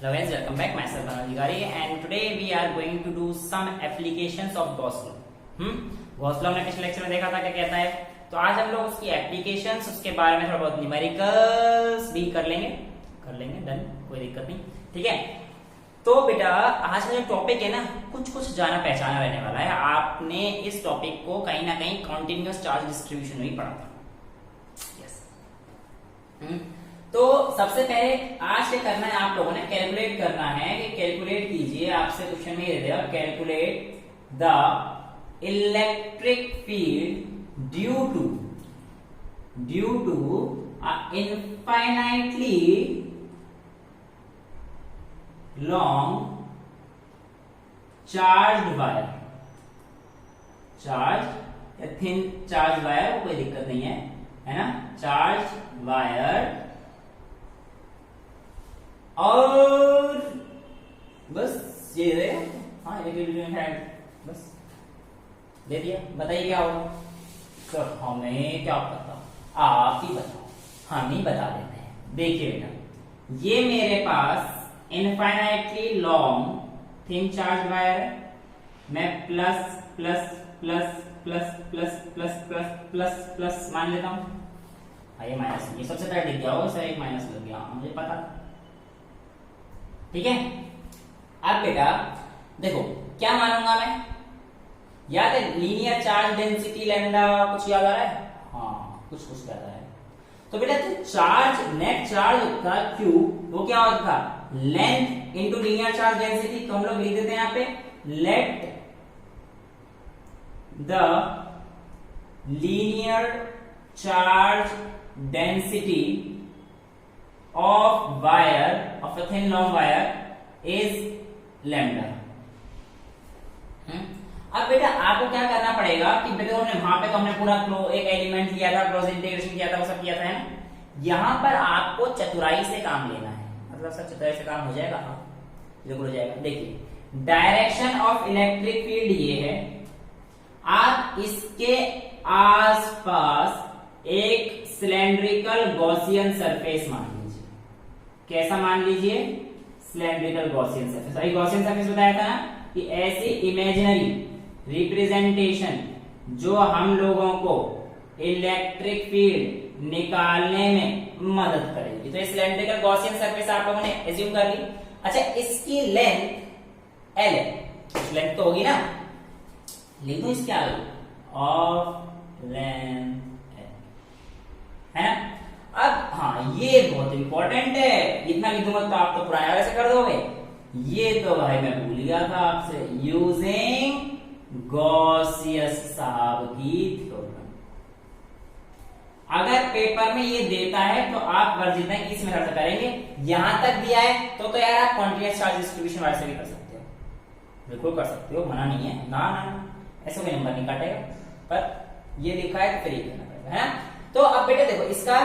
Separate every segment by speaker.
Speaker 1: Hello guys, welcome back. Myself Manoj Adhikari and today we are going to do some applications of Gauss law. Gauss law हमने पिछले lecture में देखा था क्या कहता है, तो आज हम लोग उसकी एप्लीकेशंस, उसके बारे में थोड़ा बहुत न्यूमेरिकल्स भी कर लेंगे डन, कोई दिक्कत नहीं, ठीक है। तो बेटा आज का जो टॉपिक है ना, कुछ कुछ जाना पहचाना रहने वाला है। आपने इस टॉपिक को कहीं ना कहीं कॉन्टिन्यूअस चार्ज डिस्ट्रीब्यूशन में ही पढ़ा था। यस। तो सबसे पहले आज क्या करना है, आप लोगों ने कैलकुलेट करना है कि कैलकुलेट कीजिए, आपसे क्वेश्चन में दे देगा calculate the electric field due to infinitely long charged wire, charge या थिन चार्ज वायर, कोई दिक्कत नहीं है ना, चार्ज वायर, और बस ये है। हाँ बस दे दिया, बताइए क्या होगा। तो हमें क्या पता, आप ही बताओ, हम ही बता देते हैं। देखिए बेटा, ये मेरे पास infinitely long thin charge wire है, मैं plus plus plus plus plus plus plus plus plus मान लेता हूं। ये माइनस, ये सबसे पहले दिख गया होगा सर, एक माइनस लग गया, मुझे पता, ठीक है। अब बेटा देखो क्या मानूंगा मैं, याद है लीनियर चार्ज डेंसिटी लैम्डा, कुछ याद आ रहा है? हाँ कुछ याद आ रहा है। तो बेटा तो चार्ज, नेट चार्ज का क्यू, वो क्या होता था, length into linear charge density. तो हम लोग लिख देते हैं यहां पे, let the linear charge density of wire, of a thin long wire is lambda। अब बेटा आपको क्या करना पड़ेगा कि बेटा हमने वहां पे तो हमने पूरा एक एलिमेंट लिया था, क्रॉस इंटीग्रेशन किया था, वो सब किया था, है ना। यहां पर आपको चतुराई से काम लेना है, मतलब सब चतुराई से काम हो जाएगा। हाँ बिल्कुल हो जाएगा। देखिए डायरेक्शन ऑफ इलेक्ट्रिक फील्ड ये है, आप इसके आसपास एक सिलेंड्रिकल गॉसियन सरफेस मान, कैसा मान लीजिए, सिलेंड्रिकल गॉसियन सरफेस। अभी गॉसियन सरफेस बताया था ना कि ऐसी इमेजिनरी रिप्रेजेंटेशन जो हम लोगों को इलेक्ट्रिक फील्ड निकालने में मदद करेगी। तो ये सिलेंड्रिकल गॉसियन सरफेस आप लोगों ने एज्यूम कर ली। अच्छा इसकी लेंथ एल है, लेंथ तो होगी ना, लिख दो इसके आगे ऑफ लेंथ एल, है ना। अब हाँ ये बहुत इंपॉर्टेंट है, इतना लिख दूंगा तो आप तो पुराने वाले से कर दोगे। ये तो भाई मैं भूल गया था आपसे, यूजिंग गॉसियस साहब की थ्योरम। अगर पेपर में ये देता है तो आप वर्जित है इस मेथड से करेंगे। यहां तक दिया है तो यार आप कॉन्टिन्यूअस चार्ज डिस्ट्रीब्यूशन वाले से भी कर सकते हो, बिल्कुल कर सकते हो, मना नहीं है ना, ऐसे कोई नंबर नहीं काटेगा, पर ये लिखा है तो फिर ये करना पड़ेगा, है ना। तो अब बेटे देखो इसका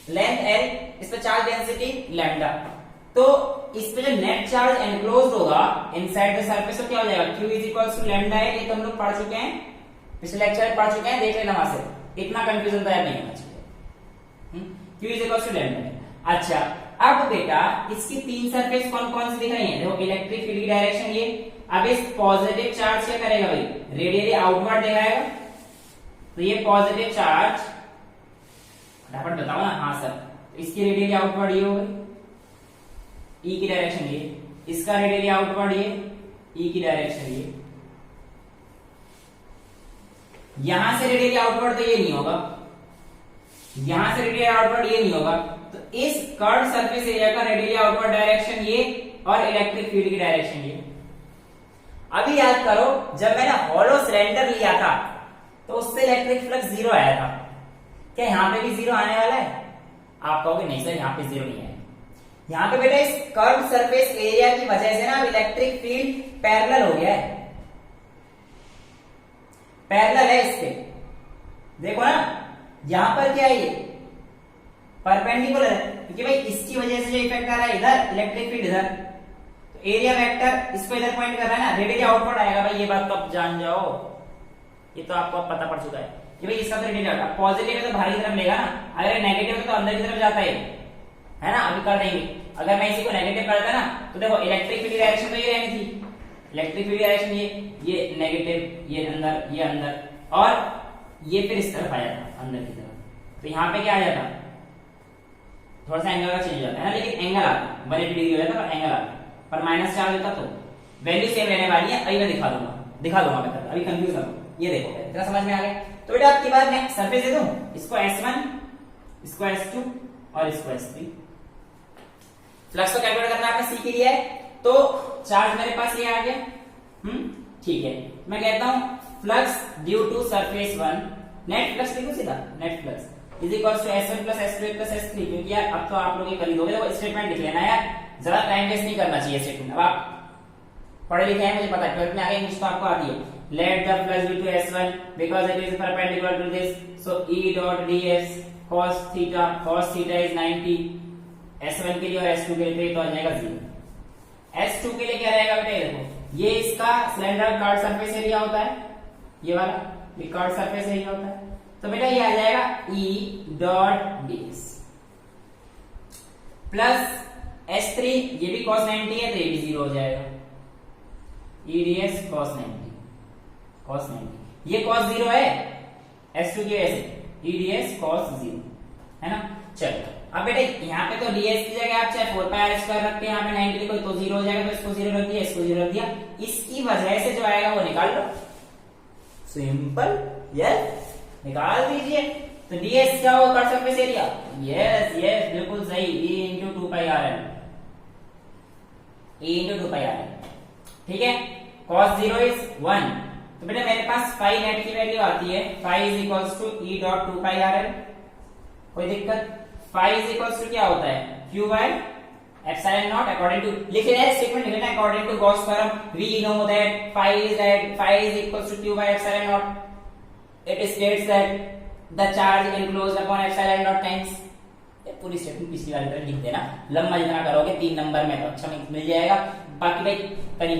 Speaker 1: लेंथ एल, इस पे चार्ज डेंसिटी लैम्डा, तो इस पे जो नेट चार्ज एनक्लोज्ड होगा इनसाइड द सरफेस, तो क्या हो जाएगा, Q is equal to lambda है। ये तो हम लोग पढ़ चुके हैं, पिछले लेक्चर में पढ़ चुके हैं, देख लेना वहां से, इतना कंफ्यूजन तो नहीं होना चाहिए। Q is equal to lambda. अच्छा अब बेटा इसकी तीन सरफेस कौन कौन सी दिख रही है, देखो इलेक्ट्रिक फील्ड की डायरेक्शन ये। अब इस पॉजिटिव चार्ज क्या करेगा भाई, रेडियली आउटवर्ड दिखाएगा, तो ये पॉजिटिव चार्ज फटाफट बताओ ना। हाँ सर, इसकी रेडियली आउटवर्ड ये होगी, ई की डायरेक्शन ये, इसका रेडियली आउटवर्ड ये, ई की डायरेक्शन ये। यहां से रेडियली आउटवर्ड तो ये नहीं होगा, यहां से रेडियली आउटवर्ड ये नहीं होगा, तो इस कर्व सरफेस एरिया का रेडियली आउटवर्ड डायरेक्शन ये और इलेक्ट्रिक फील्ड की डायरेक्शन ये। अभी याद करो जब मैंने हॉलो सिलेंडर लिया था तो उससे इलेक्ट्रिक फ्लक्स 0 आया था, क्या यहां पे भी 0 आने वाला है? आप कहोगे नहीं सर यहां पे 0 नहीं है। यहां पे बेटा इस कर्व सरफेस एरिया की वजह से ना इलेक्ट्रिक फील्ड पैरेलल हो गया है, पैरेलल है इसके, देखो ना यहां पर क्या है, ये परपेंडिकुलर है, क्योंकि भाई इसकी वजह से जो इफेक्ट आ रहा है इधर, इलेक्ट्रिक फील्ड इधर, तो एरिया वेक्टर इसको इधर पॉइंट कर रहा है ना, रेडियली आउटवर्ड आएगा भाई, ये बात तो आप जान जाओ, ये तो आपको पता पड़ चुका है कि भाई इसका तो रेडियली आउटवर्ड, पॉजिटिव है तो बाहर की तरफ लेगा ना, अगर नेगेटिव है तो अंदर की तरफ जाता है, है ना, अभी कर देंगे। अगर मैं इसी को नेगेटिव करता ना तो देखो इलेक्ट्रिक फील्ड डायरेक्शन तो ये रहनी थी, इलेक्ट्रिक फील्ड डायरेक्शन ये नेगेटिव, ये अंदर और ये फिर इस तरफ आ जाता अंदर की तरफ, तो यहाँ पे क्या आ जाता, थोड़ा सा एंगल का चेंज हो जाता है ना, लेकिन एंगल आता 180 डिग्री हो जाता और एंगल आता, पर माइनस चार्ज होता तो वैल्यू सेम रहने वाली है। अभी मैं दिखा दूंगा मैं, अभी कंफ्यूज ना हो, ये देखो इतना समझ में आ गया। तो बेटा आपकी बात मैं सरफेस दे दूं, इसको S1, इसको S2 और इसको S3। फ्लक्स तो कैलकुलेट करना आपने सीख लिया है, तो चार्ज मेरे पास ये आ गया। ठीक है, मैं कहता हूं flux due to surface 1, net flux लिखो सीधा, net flux is equal to S1 plus S2 plus S3, क्योंकि यार अब तो आप लोग ये कर ही दोगे, तो स्टेटमेंट लिख लेना यार, ज्यादा टाइम वेस्ट नहीं करना चाहिए स्टेटमेंट। अब आप पढ़े लिखे हैं, मुझे पता है 12th में आगे इंग्लिश तो आपको आती है। Let the flux due to S1 because it is perpendicular to this, so E dot ds cos theta is 90, S1 के लिए और S2 के लिए तो आ जाएगा 0। S2 के लिए क्या रहेगा बेटा, ये देखो ये इसका सिलेंडर कर्व सरफेस एरिया होता है, ये वाला ये कर्व सरफेस एरिया होता है, तो बेटा ये आ जाएगा E dot ds plus S3, ये भी cos 90 है तो ये भी 0 हो जाएगा, E ds cos 90, ये cos 0 है S2 की वजह से, E ds cos 0 है ना। चलो अब बेटे यहाँ पे तो ds की जगह आप चाहे 4πr² रख के यहाँ पे 90 लिखो तो 0 हो जाएगा, तो इसको 0 रख दिया, इसको 0 रख दिया, इसकी वजह से जो आएगा वो निकाल लो, सिंपल, यस निकाल दीजिए। तो ds क्या होगा, कर्व सरफेस एरिया, यस बिल्कुल सही, E into 2πrl, E into 2πrl, ठीक है। cos 0 is 1, तो बेटा मेरे पास फाई नेट की वैल्यू आती है, phi is equals to E dot 2πrl, कोई दिक्कत। फाई इज इक्वल्स टू क्या होता है, Q by epsilon naught according to, लिखे जाए स्टेटमेंट लिखना according to Gauss theorem, we know that phi is equals to Q by epsilon naught, it states that the charge enclosed upon epsilon naught times, पूरी statement पिछली वाली तरह लिख देना, लंबा जितना करोगे 3 नंबर में तो अच्छा मिल जाएगा, बाकी भाई कहीं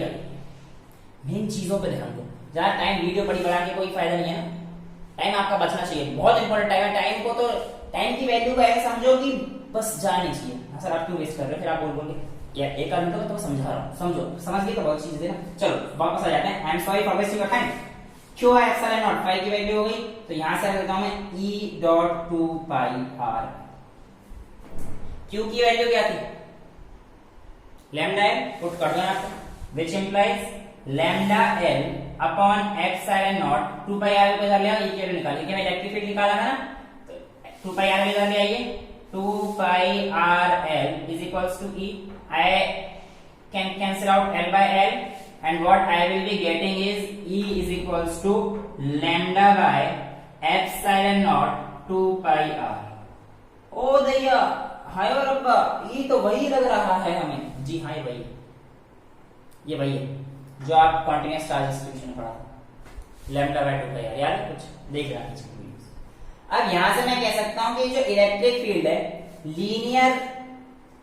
Speaker 1: मेन चीजों पे ध्यान दो, ज्यादा टाइम वीडियो बड़ी बना के कोई फायदा नहीं है ना, टाइम आपका बचना चाहिए, बहुत इंपॉर्टेंट टाइम है। टाइम को तो टाइम की वैल्यू को ऐसे समझो कि बस जानी चाहिए। हाँ सर आप क्यों वेस्ट कर रहे हो, फिर आप बोलोगे यार एक आदमी तो समझा रहा हूँ, समझो समझ गए तो बहुत चीज है ना। चलो वापस आ जाते हैं, I am sorry for wasting your time. क्यों है एप्सिलॉन नॉट, फाई की वैल्यू हो गई, तो यहां से रखता हूं मैं E डॉट 2πr, Q की वैल्यू क्या थी, लैम्डा एल, पुट कर दो आपको, which implies lambda L upon epsilon not 2πr को इधर ले आओ, E की वैल्यू निकाली, क्या मैं इलेक्ट्रिक फील्ड निकाला है ना, तो 2πr इधर ले आइए, 2πrl is equals to E, I can cancel out L by L and what I will be getting is E is equals to lambda by epsilon naught 2πr। ओ दैया हाय और रब्बा, E तो वही लग रहा है हमें, जी हाँ ये वही है जो आप कॉन्टिन्यूअस चार्ज डिस्ट्रीब्यूशन पढ़ा था, लैम्डा बाय 2πr, यार कुछ देख रहा है। अब यहां से मैं कह सकता हूं कि जो इलेक्ट्रिक फील्ड है लीनियर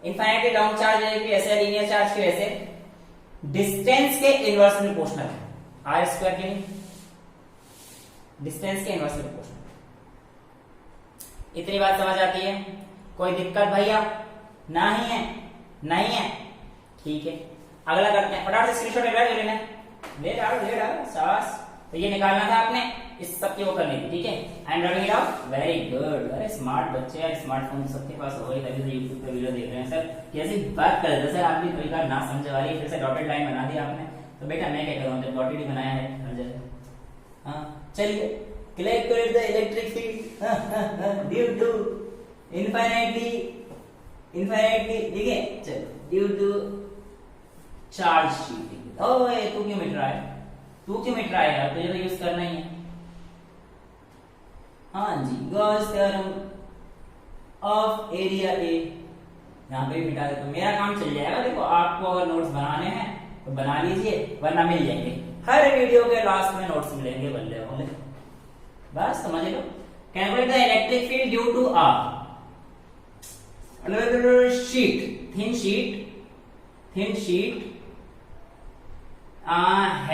Speaker 1: इनफाइनाइटली लॉन्ग चार्ज की वजह से, लीनियर चार्ज की वजह से डिस्टेंस के इनवर्सली प्रोपोर्शनल है, आर स्क्वायर के लिए डिस्टेंस के इनवर्सली प्रोपोर्शनल। इतनी बात समझ आती है, कोई दिक्कत भैया नहीं है, ठीक है। अगला करते हैं, फटाफट से स्क्रीनशॉट ले लेना, ले डालो शाबाश। तो ये निकालना था आपने, इस सब की वो करनी थी, ठीक है। I am running it out, very good, अरे स्मार्ट बच्चे यार, स्मार्टफोन सबके पास हो गई, तभी से यूट्यूब पे वीडियो देख रहे हैं। सर कैसी बात कर रहे थे सर, आप भी कभी बार ना समझ वाली, फिर से डॉटेड लाइन बना दी आपने, तो बेटा मैं क्या करूँ, जब डॉटेड ही बनाया है हर जगह। हाँ चलिए, calculate the electric field due to infinitely, ठीक है, चलो ड्यू टू चार्ज शीटिंग। ओए तू क्यों मिट रहा है, यार, तुझे तो यूज करना ही है। हाँ जी, Gauss theorem of area A, यहाँ पे मिटा दे तो मेरा काम चल जाएगा। देखो आपको अगर नोट्स बनाने हैं तो बना लीजिए, वरना मिल जाएंगे हर वीडियो के लास्ट में, नोट्स मिलेंगे बल्ले वाले, बस समझ लो। Calculate the electric field due to a thin sheet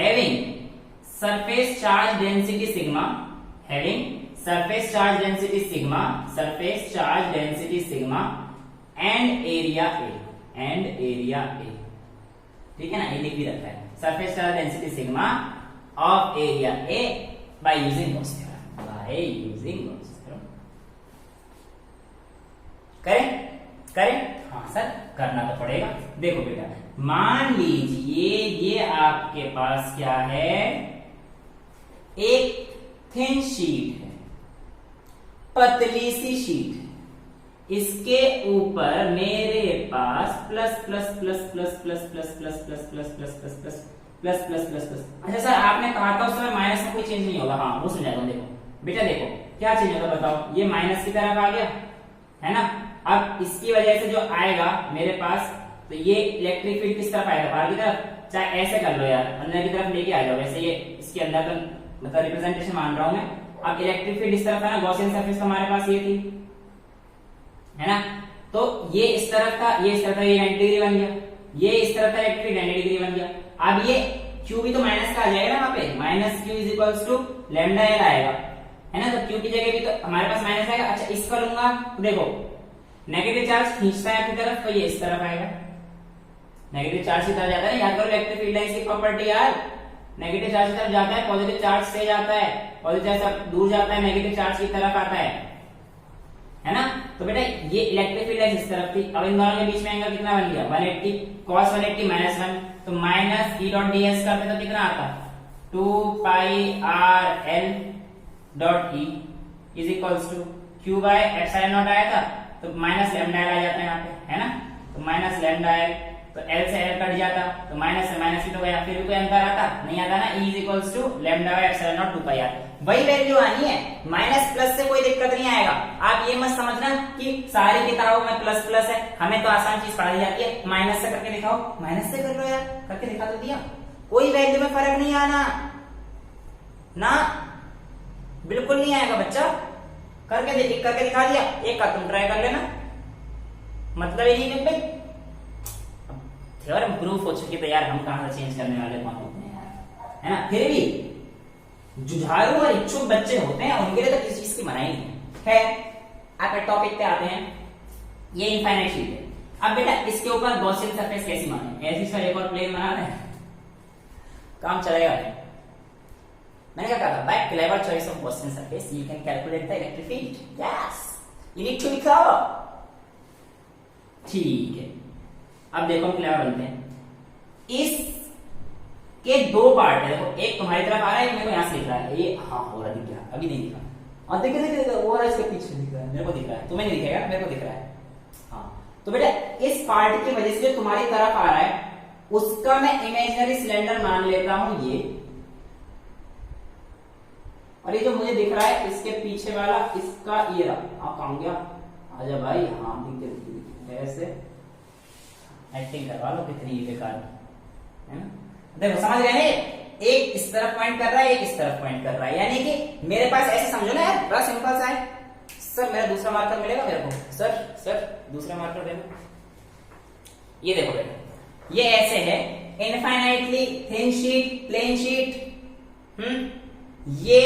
Speaker 1: having surface charge density sigma, and area A, ठीक है ना, ये लिख भी रखा है, surface charge density sigma of area A by using Gauss theorem, करें? हाँ सर, करना तो पड़ेगा। देखो बेटा, मान लीजिए ये आपके पास क्या है, एक थिन शीट है, पतली सी शीट है, इसके ऊपर मेरे पास plus plus plus plus plus plus plus plus plus plus plus plus plus plus plus plus. अच्छा सर, आपने कहा था उस समय माइनस में कोई चेंज नहीं होगा। हाँ, वो समझाता हूं। देखो बेटा, देखो क्या चेंज होगा बताओ। ये माइनस की तरफ आ गया है ना, अब इसकी वजह से जो आएगा मेरे पास, तो ये इलेक्ट्रिक फील्ड किस तरफ आएगा, बाहर की तरफ। चाहे ऐसे कर लो यार, अंदर की तरफ लेके आ जाओ, वैसे ये इसके अंदर का मतलब रिप्रेजेंटेशन मान रहा हूं मैं। अब इलेक्ट्रिक फील्ड इस तरफ है ना, गॉसियन सरफेस तो हमारे पास ये थी, है ना, तो ये इस तरफ था, ये इस तरफ था, ये 90 डिग्री बन गया, ये इस तरफ था इलेक्ट्रिक 90 डिग्री बन गया। अब ये Q भी तो माइनस का आ जाएगा ना वहां पे, minus Q is equals to lambda L आएगा, है ना, तो Q की जगह भी तो हमारे पास माइनस आएगा। अच्छा, इसका लूंगा तो देखो नेगेटिव चार्ज खींचता है आपकी तरफ, तो ये इस तरफ आएगा, नेगेटिव चार्ज की तरफ जाता है, याद करो इलेक्ट्रिक फील्ड लाइंस की प्रॉपर्टी यार, नेगेटिव चार्ज की तरफ जाता है, पॉजिटिव चार्ज से जाता है, पॉजिटिव चार्ज दूर जाता है, नेगेटिव चार्ज की तरफ आता है ना। तो बेटा ये इलेक्ट्रिक फील्ड लाइंस इस तरफ थी, अब इन दोनों के बीच में एंगल कितना बन गया, 180 cos 180 माइनस 1, तो माइनस E डॉट ds करते तो कितना आता, 2 pi r l dot E is equals to Q by epsilon naught आया था, तो माइनस लैम्डा एल आ जाता है यहाँ पे, है ना, तो माइनस लैम्डा एल, तो L से L कट जाता, तो माइनस से माइनस ही तो गया, फिर भी कोई अंतर आता नहीं, आता ना। E is equals to lambda by epsilon naught 2 pi r, वही वैल्यू आनी है, माइनस प्लस से कोई दिक्कत नहीं आएगा। आप ये मत समझना कि सारी किताबों में प्लस प्लस है, हमें तो आसान चीज पढ़ाई जाती है, माइनस से करके दिखाओ, माइनस से कर लो यार, करके दिखा तो दिया, कोई वैल्यू में फर्क नहीं आना ना, बिल्कुल नहीं आएगा बच्चा, करके दिखा दिया, एक का तुम ट्राई कर लेना, मतलब ही नहीं भाई, थ्योरम प्रूफ हो चुकी तो यार हम कहां से चेंज करने वाले कौन होते हैं यार, है ना। फिर भी जुझारू और इच्छुक बच्चे होते हैं, उनके लिए तो किसी चीज की मनाही नहीं है। आप टॉपिक पे आते हैं, ये इनफाइनाइट शीट है। अब बेटा इसके ऊपर गॉसियन सरफेस कैसी माने, ऐसी सर एक और प्लेन बना दें, काम चलेगा। मैंने क्या कहा था, by clever choice of Gaussian surface you can calculate the electric field, yes you need to be clever, ठीक है। अब देखो हम क्लेवर बनते हैं, इस के दो पार्ट है, देखो एक तुम्हारी तरफ आ रहा है, एक मेरे को यहां से दिख रहा है, ये हाँ हो रहा, दिख रहा है, अभी नहीं दिख रहा, और देखिए वो रहा इसके पीछे दिख रहा है, मेरे को दिख रहा है, तुम्हें नहीं दिखेगा, मेरे को दिख रहा है। हाँ, तो बेटा इस पार्ट की वजह से जो तुम्हारी तरफ आ रहा है उसका मैं इमेजिनरी सिलेंडर मान लेता हूं ये, और ये जो मुझे दिख रहा है इसके पीछे वाला, इसका ये रहा, आप कहाँ गया, आजा भाई, हाँ दिख ऐसे एक्टिंग करवा लो, कितनी बेकार है ना। देखो समझ गए हैं, एक इस तरफ पॉइंट कर रहा है, एक इस तरफ पॉइंट कर रहा है, यानी कि मेरे पास ऐसे समझो ना यार, बड़ा सिंपल सा है। सर मेरा दूसरा मार्कर मिलेगा मेरे को, सर दूसरा मार्कर दे दो। ये देखो बेटा, ये ऐसे है, infinitely thin sheet, plane sheet, ये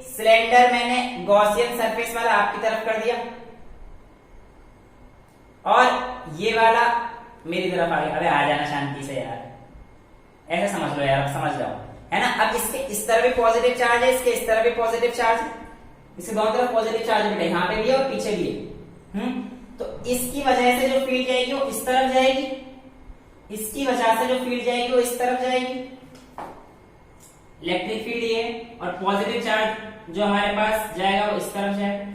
Speaker 1: सिलेंडर मैंने गॉसियन सरफेस वाला आपकी तरफ कर दिया, और ये वाला मेरी तरफ आ गया। अबे आ जाना शांति से यार, ऐसे समझ लो यार, समझ जाओ, है ना। अब इसके इस तरफ भी पॉजिटिव चार्ज है, इसके इस तरफ भी पॉजिटिव चार्ज है, इसके दोनों तरफ पॉजिटिव चार्ज है, यहाँ पे भी है और पीछे भी है। तो इसकी वजह से जो फील्ड जाएगी वो इस तरफ जाएगी, इसकी वजह से जो फील्ड जाएगी वो इस तरफ जाएगी, इलेक्ट्रिक फील्ड ये, और पॉजिटिव चार्ज जो हमारे पास जाएगा वो इस तरफ जाएगा।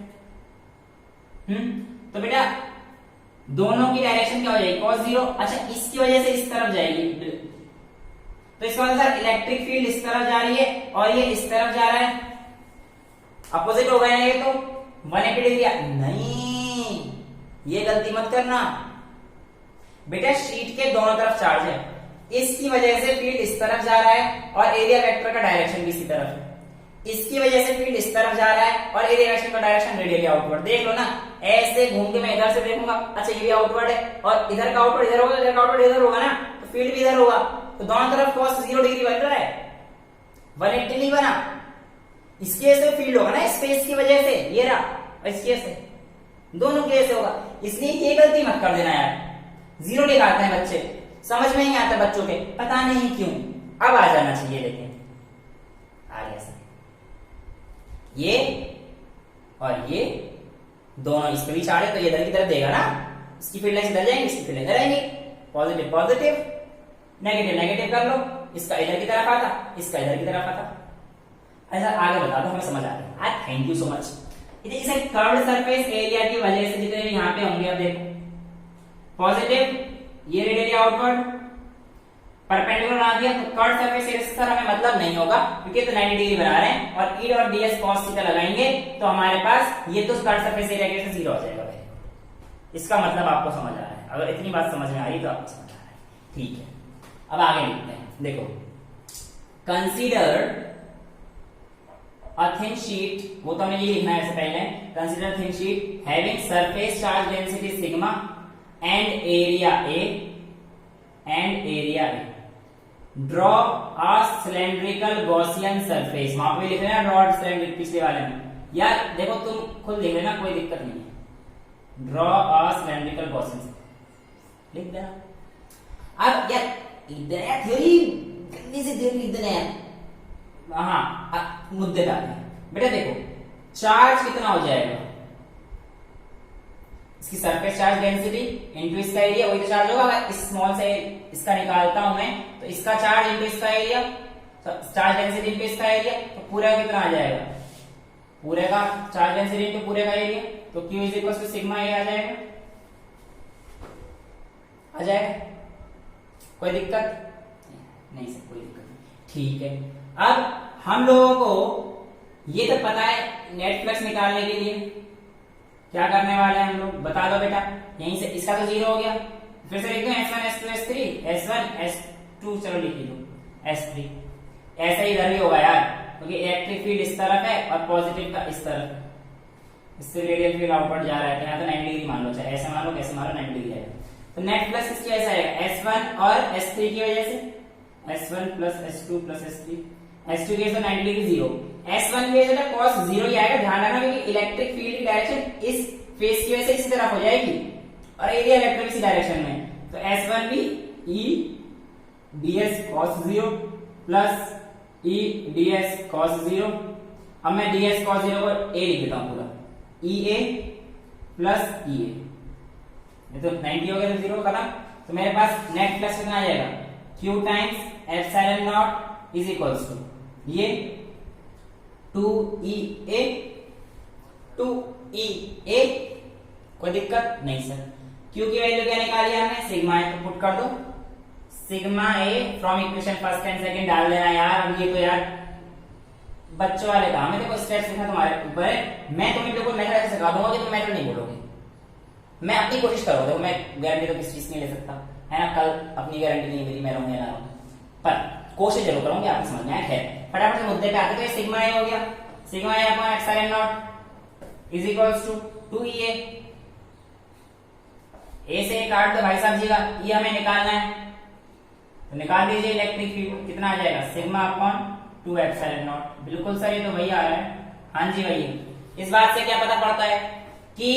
Speaker 1: तो बेटा दोनों की डायरेक्शन क्या हो जाएगी, cos 0। अच्छा, इसकी वजह से इस तरफ जाएगी, तो इसका मतलब इलेक्ट्रिक फील्ड इस तरफ जा रही है और ये इस तरफ जा रहा है, अपोजिट हो गया ये तो 180 डिग्री। नहीं, ये गलती मत करना बेटा, शीट के दोनों तरफ चार्ज है, इसकी वजह से फील्ड इस तरफ जा रहा है और एरिया वेक्टर का डायरेक्शन भी इसी तरफ है, इसकी वजह से फील्ड इस तरफ जा रहा है और एरिया वेक्टर का डायरेक्शन रेडियली आउटवर्ड। देख लो ना, ऐसे घूम के मैं इधर से देखूंगा, अच्छा ये भी आउटवर्ड है और इधर का आउटवर्ड इधर होगा, इधर का आउटवर्ड इधर होगा ना, तो फील्ड भी इधर होगा, तो दोनों तरफ cos 0 डिग्री बन रहा है, 180 नहीं बना। इसकी वजह से फील्ड होगा ना स्पेस की वजह से, ये रहा, और इसकी वजह से दोनों केस से होगा, इसलिए ये गलती मत कर देना यार। 0 लिखाते हैं बच्चे, समझ में नहीं आता बच्चों के, पता नहीं क्यों। अब आ जाना चाहिए, लेकिन आ गया सर। ये और ये दोनों इस पे भी चाड़े तो ये इधर की तरफ देगा ना, इसकी फील्ड लाइन इधर जाएंगे, इसकी फील्ड इधर आएंगे। पॉजिटिव पॉजिटिव, नेगेटिव नेगेटिव कर लो, इसका इधर की तरफ आता, इसका इधर की तरफ आता। ऐसा आगे बता दो, हमें समझ आ रहा है। Thank you so much. इसे कर्व्ड सरफेस एरिया की वजह से जितने यहाँ पे होंगे, अब देखो पॉजिटिव, ये रेडियली आउटवर्ड, परपेंडिकुलर बना दिया तो कर्व्ड सरफेस एरिया से सर हमें मतलब नहीं होगा क्योंकि तो 90 डिग्री बना रहे हैं, और E dot ds cos theta लगाएंगे तो हमारे पास ये तो कर्व्ड सरफेस एरिया के 0 हो जाएगा। इसका मतलब आपको समझ आ रहा है, अगर इतनी बात समझ में आ रही तो आपको समझ आ रहा है, ठीक है। अब आगे लिखते हैं, देखो कंसीडर a thin sheet, वो तो हमें ये लिखना है इससे पहले, consider thin sheet having surface charge density sigma and area A and area A. Draw a cylindrical Gaussian surface, वहां पे लिख रहे हैं draw cylindrical, पिछले वाले में यार देखो तुम खुद लिख लेना, कोई दिक्कत नहीं है। Draw a cylindrical Gaussian surface लिख देना। अब यार लिख देना यार, थ्योरी गंदी सी थ्योरी लिख देना यार। हाँ मुद्दे पे आते हैं बेटा, देखो चार्ज कितना हो जाएगा, इसकी सरफेस चार्ज डेंसिटी इनटू इसका एरिया, वही तो चार्ज होगा। अगर इस स्मॉल से इसका निकालता हूं मैं तो इसका चार्ज इनटू इसका एरिया, चार्ज डेंसिटी इनटू इसका एरिया, तो पूरा कितना आ जाएगा, पूरे का चार्ज डेंसिटी इनटू पूरे का एरिया, तो Q is equal to sigma A आ जाएगा, आ जाएगा। कोई दिक्कत नहीं सर, कोई दिक्कत नहीं, ठीक है। अब हम लोगों को ये तो पता है, नेट फ्लक्स निकालने के लिए क्या करने वाले हैं हम लोग, बता दो बेटा। यहीं से इसका तो 0 हो गया, फिर से लिख दो S1 S2 S3 S1 S2, चलो लिख लो S3। ऐसा ही इधर भी होगा यार, क्योंकि इलेक्ट्रिक फील्ड इस तरफ है और पॉजिटिव का इस तरफ, इससे रेडियल फील्ड आउटवर्ड जा रहा है, यहाँ तो 90 डिग्री मान लो, चाहे ऐसे मान लो कैसे मान लो, 90 डिग्री आएगा। तो नेट फ्लक्स इसकी वजह से आएगा S1 और S3 की वजह से, S1 plus S2 plus S3, S2 की वजह से 90 डिग्री 0, S1 की वजह से cos 0 ही आएगा, ध्यान रखना, क्योंकि इलेक्ट्रिक फील्ड की डायरेक्शन इस फेस की वजह से इसी तरफ हो जाएगी और एरिया इलेक्ट्रिक इसी डायरेक्शन में, तो S1 भी E ds cos 0 plus E ds cos 0। अब मैं ds cos 0 को A लिख देता हूं पूरा, EA प्लस EA, ये तो 90 हो गया तो 0 खत्म। तो मेरे पास नेट फ्लक्स कितना आ जाएगा, Q times epsilon naught is equals to ये 2EA 2EA। कोई दिक्कत नहीं सर। Q की वैल्यू क्या निकाली हमने, सिग्मा ए, तो पुट कर दो sigma A from equation first and second डाल देना यार। अब ये तो यार बच्चों वाले काम है, देखो स्टेप्स लिखा तुम्हारे ऊपर है, मैं तुम्हें बिल्कुल मेथड ऐसे सिखा दूंगा कि तुम मेथड नहीं बोलोगे, मैं अपनी कोशिश करूंगा। देखो मैं गारंटी तो किसी चीज की नहीं ले सकता है ना, कल अपनी गारंटी नहीं मिली मैं रहूंगा ना रहूंगा, पर कोशिश जरूर करूंगी, आपको समझ में आया। खैर फटाफट से मुद्दे पे आते, तो ये सिग्मा ए हो गया, sigma A upon epsilon naught is equals to 2EA। A से काट दो भाई साहब जी का, ये हमें निकालना है तो निकाल दीजिए। इलेक्ट्रिक फील्ड कितना आ जाएगा, सिग्मा अपॉन 2 एप्सिलॉन नॉट। बिल्कुल सर, ये तो वही आ रहा है, हाँ जी वही। इस बात से क्या पता पड़ता है कि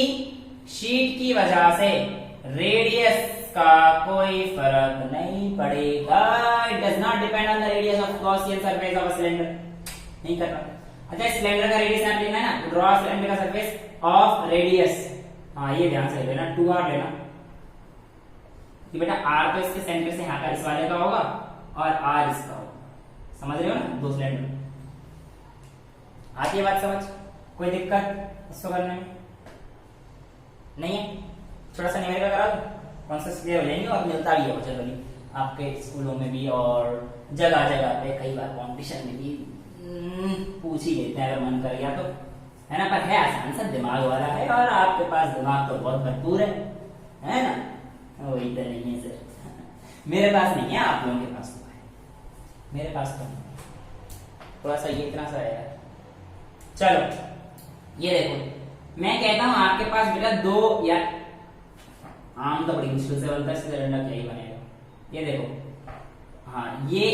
Speaker 1: शीट की वजह से रेडियस का कोई फर्क नहीं पड़ेगा, it does not depend on the radius of Gaussian surface of a cylinder, नहीं करना। अच्छा सिलेंडर का रेडियस आप लेना है ना, ड्रॉ सिलेंडर का सरफेस ऑफ रेडियस, हाँ ये ध्यान से लेना, 2R लेना कि बेटा R तो इसके सेंटर से यहाँ का इस वाले का होगा और R इसका होगा, समझ रहे हो ना, दो सिलेंडर। आती है बात समझ, कोई दिक्कत इसको करने में नहीं है। थोड़ा सा न्यूमेरिकल करा दो, कॉन्सेप्ट क्लियर हो जाएंगे और मिलता भी है जनरली आपके स्कूलों में भी और जगह जगह पे, कई बार कॉम्पिटिशन में भी पूछ ही लेते हैं अगर मन कर गया तो, है ना। पर है आसान सा, दिमाग वाला है और आपके पास दिमाग तो बहुत भरपूर है ना। वही तो नहीं है सर मेरे पास नहीं है, आप लोगों के पास तो है, मेरे पास तो नहीं। थोड़ा सा ये इतना सा है यार। चलो ये देखो, मैं कहता हूं आपके पास बेटा दो या आम तो बड़ी मुश्किल से बनता है, इससे सिलेंडर क्या ही बनेगा। ये देखो, हाँ ये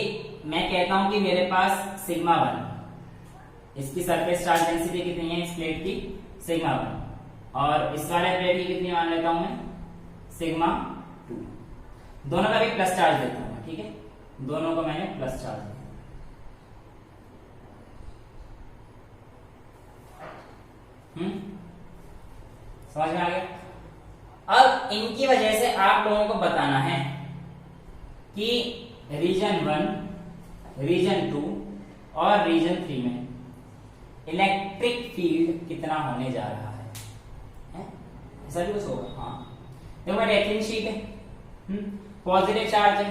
Speaker 1: मैं कहता हूं कि मेरे पास सिग्मा 1, इसकी सरफेस चार्ज डेंसिटी कितनी है इस प्लेट की, सिग्मा 1, और इस वाले प्लेट की कितनी मान लेता हूं मैं, सिग्मा 2। दोनों का भी प्लस चार्ज देता हूं, ठीक है, दोनों को मैंने प्लस चार्ज दिया। समझ में आ गया। अब इनकी वजह से आप लोगों को बताना है कि रीजन 1, रीजन 2 और रीजन 3 में इलेक्ट्रिक फील्ड कितना होने जा रहा है? ऐसा भी कुछ होगा। हाँ देखो बेटा, एक शीट है, पॉजिटिव चार्ज है,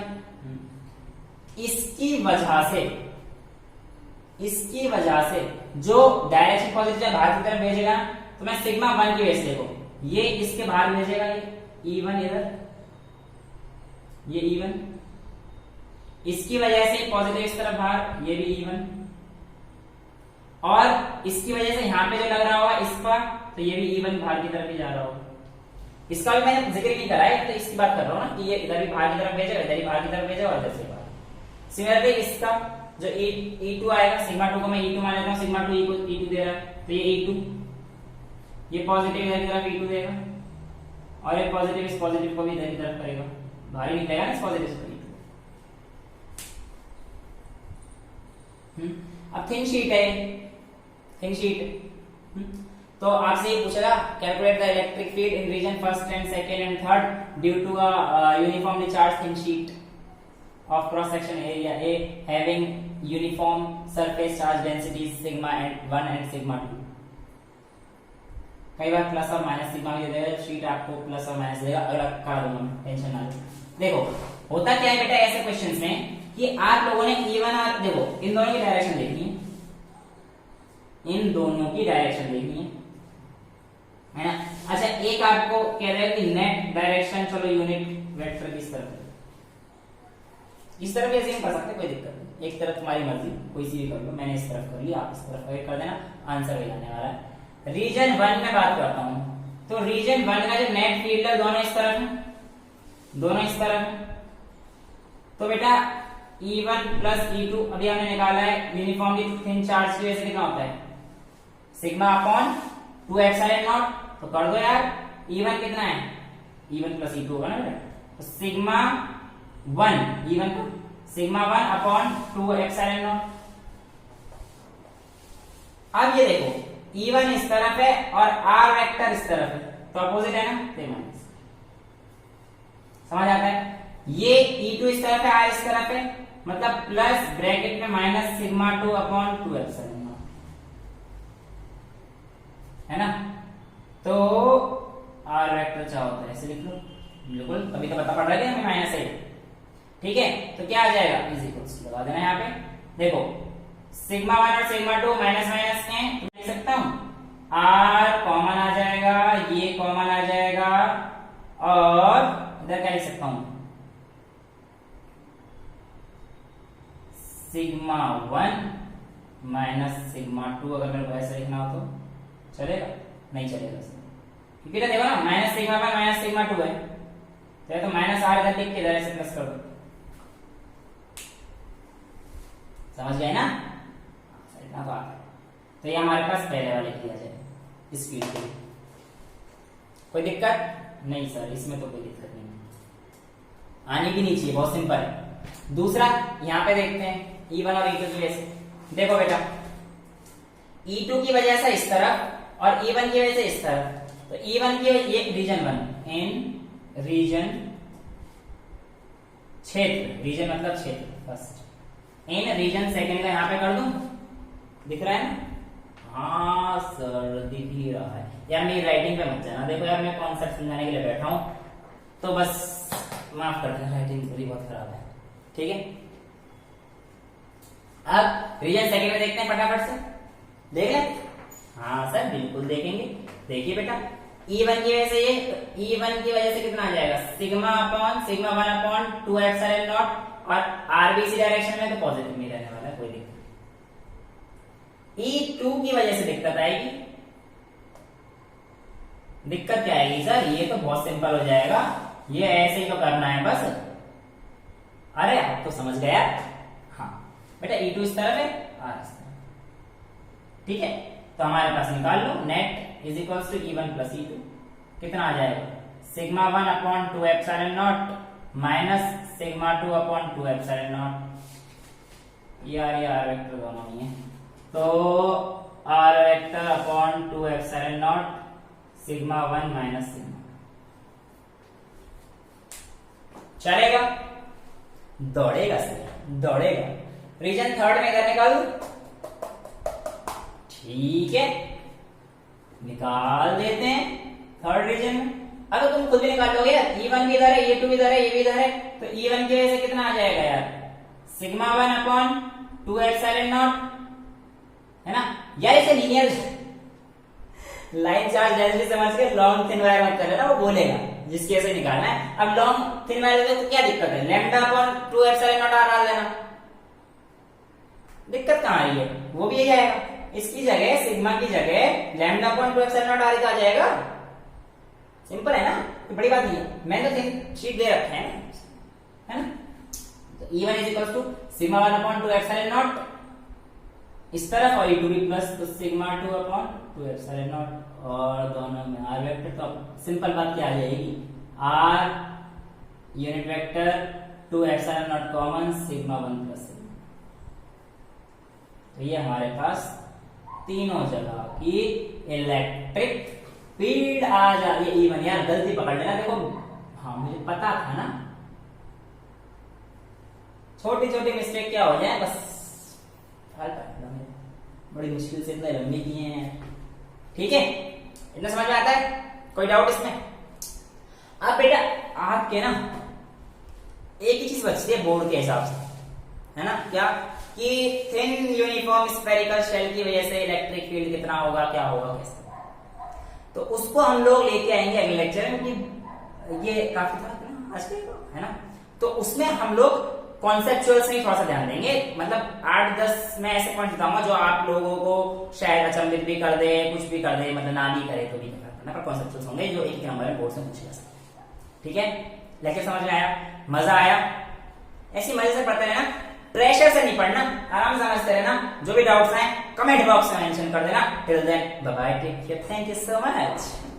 Speaker 1: इसकी वजह से जो डायरेक्शन पॉजिटिव बाहर की तरफ भेजेगा, तो मैं सिग्मा 1 की वजह से, देखो ये इसके बाहर भेजेगा, ये E1 इधर, ये E1, इसकी वजह से पॉजिटिव इस तरफ बाहर, ये भी E1, और इसकी वजह से यहां पे जो लग रहा होगा इस पर, तो ये भी E1 बाहर की तरफ ही जा रहा होगा। इसका भी मैंने जिक्र नहीं करा है, तो इसकी बात कर रहा हूं ना कि ये इधर भी बाहर की तरफ भेजेगा, इधर भी बाहर की तरफ भेजेगा और इधर से बाहर। सिमिलरली इसका जो E2 आएगा, सिग्मा 2 को मैं E2 मान लेता हूं, सिग्मा 2 E2 दे रहा है, तो ये E2, ये पॉजिटिव इधर की तरफ E2 देगा, और ये पॉजिटिव इस पॉजिटिव को भी इधर की तरफ करेगा, बाहर ही निकलेगा ना इस पॉजिटिव से। अब थिन शीट है, थिन शीट, तो आपसे ये पूछेगा calculate the electric field in region first and second and third due to a uniformly charge thin sheet of cross section area A having uniform surface charge densities sigma 1 and sigma 2। कई बार plus और minus sigma भी दे देगा, sheet आपको plus और minus देगा, अलग कर दूंगा, टेंशन ना लो। देखो होता क्या है बेटा ऐसे क्वेश्चंस में कि आप लोगों ने E1 और देखो इन दोनों की डायरेक्शन देखनी है, इन दोनों की डायरेक्शन देखनी है ना। अच्छा एक आपको कह रहा है कि नेट डायरेक्शन, चलो यूनिट वेक्टर किस तरफ, इस तरफ ऐसे हम कर सकते, कोई दिक्कत नहीं, एक तरफ तुम्हारी मर्जी, कोई सी भी कर लो, मैंने इस तरफ कर लिया, आप इस तरफ कर देना, आंसर वही आने वाला है। रीजन 1 में बात करता हूं, तो रीजन 1 का जो नेट फील्ड है दोनों इस तरफ है, दोनों इस तरफ है, तो बेटा E1 प्लस E2 अभी हमने निकाला है, यूनिफॉर्मली थिन चार्ज की वजह से कितना होता है, सिग्मा अपॉन 2 एप्सिलॉन नॉट, तो कर दो यार, E1 कितना है, E1 प्लस E2 होगा ना बेटा, तो सिग्मा 1 E1 को सिग्मा 1 अपॉन 2 एप्सिलॉन नॉट। अब ये देखो E1 इस तरफ है और R वेक्टर इस तरफ है, तो अपोजिट है ना, तो माइनस, समझ आता है। ये E2 इस तरफ है, R इस तरफ है, मतलब प्लस ब्रैकेट में minus sigma 2 upon 2 epsilon not, है ना। तो R वेक्टर क्या होता है, ऐसे लिख लो, बिल्कुल अभी तो पता पड़ रहा है हमें माइनस है, ठीक है। तो क्या आ जाएगा, इज इक्वल्स लगा देना यहाँ पे, देखो सिग्मा 1 और सिग्मा 2 माइनस माइनस में, तो लिख सकता हूं R कॉमन आ जाएगा, ये कॉमन आ जाएगा, और इधर क्या लिख सकता हूं, सिग्मा 1 माइनस सिग्मा 2, अगर मेरे को ऐसे लिखना हो तो चलेगा, नहीं चलेगा क्योंकि देखो ना माइनस सिग्मा 1 माइनस सिग्मा 2 है, तो माइनस R इधर लिख के इधर ऐसे प्लस कर दो, समझ गए ना, इतना तो आता है। तो ये हमारे पास पहले वाले किया जाए इस फील्ड के लिए, कोई दिक्कत नहीं सर, इसमें तो कोई दिक्कत नहीं आनी भी नहीं चाहिए, बहुत सिंपल है। दूसरा यहाँ पे देखते हैं E1 और E2 की वजह से, देखो बेटा E2 की वजह से इस तरफ और E1 की वजह से इस तरफ, तो E1 की ये रीजन 1 इन रीजन क्षेत्र, रीजन मतलब क्षेत्र फर्स्ट, इन रीजन सेकंड का यहाँ पे कर दूं, दिख रहा है ना, हाँ सर दिख ही रहा है यार, मेरी राइटिंग पे मत जाना, देखो यार मैं कॉन्सेप्ट समझाने के लिए बैठा हूं, तो बस माफ कर देना, राइटिंग मेरी बहुत खराब है, ठीक है। अब रीजन सेकंड में देखते हैं फटाफट से, देख ले, हाँ सर बिल्कुल देखेंगे, देखिए बेटा E1 की वजह से ये, E1 की वजह से कितना आ जाएगा, sigma upon sigma 1 upon 2 epsilon not, और आरबीसी डायरेक्शन में तो पॉजिटिव में रहने वाला है, कोई दिक्कत। E2 की वजह से दिक्कत आएगी, दिक्कत क्या आएगी सर, ये तो बहुत सिंपल हो जाएगा, ये ऐसे ही तो करना है बस, अरे आप तो समझ गया, हाँ बेटा E2 इस तरफ है, R इस तरफ, ठीक है। तो हमारे पास निकाल लो net is equals to E1 plus E2 कितना आ जाएगा sigma 1 upon 2 epsilon naught minus sigma 2 upon 2 epsilon naught ये आर वेक्टर दोनों ही है तो r vector upon 2 epsilon naught sigma 1 minus sigma चलेगा दौड़ेगा सर दौड़ेगा रीजन थर्ड में इधर निकाल ठीक है निकाल देते हैं थर्ड रीजन में अगर तुम खुद भी निकाल लोगे यार E1 भी इधर है E2 भी इधर है ये भी इधर है तो E1 की वजह से कितना आ जाएगा यार सिग्मा 1 अपॉन 2 एप्सिलॉन नॉट है ना यार इसे लीनियर लाइन चार्ज डेंसिटी समझ के लॉन्ग थिन वायर मत करे ना वो बोलेगा जिसकी वजह से निकालना है अब लॉन्ग थिन वायर तो क्या दिक्कत है lambda upon 2 epsilon naught r डाल देना दिक्कत कहां आ रही है वो भी यही आएगा इसकी जगह सिग्मा की जगह lambda upon 2 epsilon naught r आ जाएगा सिंपल है ना तो बड़ी बात नहीं है मैंने तो शीट दे रखा है ना तो E1 is equal to sigma 1 upon 2 epsilon naught इस तरफ और E2 भी प्लस तो सिग्मा 2 अपॉन 2 एप्सिलॉन नॉट और दोनों में आर वेक्टर तो सिंपल बात क्या आ जाएगी r unit vector 2 epsilon naught common sigma 1 plus sigma तो ये हमारे पास तीनों जगह की इलेक्ट्रिक फील्ड आ जाती है E1 यार गलती पकड़ लेना देखो हाँ मुझे पता था ना छोटी छोटी मिस्टेक क्या हो जाए बस बड़ी मुश्किल से इतना लंबी किए हैं ठीक है इतना समझ में आता है कोई डाउट इसमें आप बेटा आपके ना एक ही चीज बचती है बोर्ड के हिसाब से है ना क्या कि थिन यूनिफॉर्म स्फेरिकल शेल की वजह से इलेक्ट्रिक फील्ड कितना होगा क्या होगा कैसे तो उसको हम लोग लेके आएंगे अगले लेक्चर में कि ये काफी था आज के है ना तो उसमें हम लोग कॉन्सेप्चुअल से ही थोड़ा सा ध्यान देंगे मतलब 8-10 में ऐसे पॉइंट बताऊंगा जो आप लोगों को शायद अचंभित भी कर दे कुछ भी कर दे मतलब ना भी करे तो भी करना पर कॉन्सेप्चुअल होंगे जो एक नंबर बोर्ड से पूछे जा सकते ठीक है लेक्चर समझ में आया मजा आया ऐसी मजे से पढ़ते रहना प्रेशर से नहीं पढ़ना आराम से समझते रहना जो भी डाउट्स हैं कमेंट बॉक्स में मेंशन कर देना till then bye bye take care thank you so much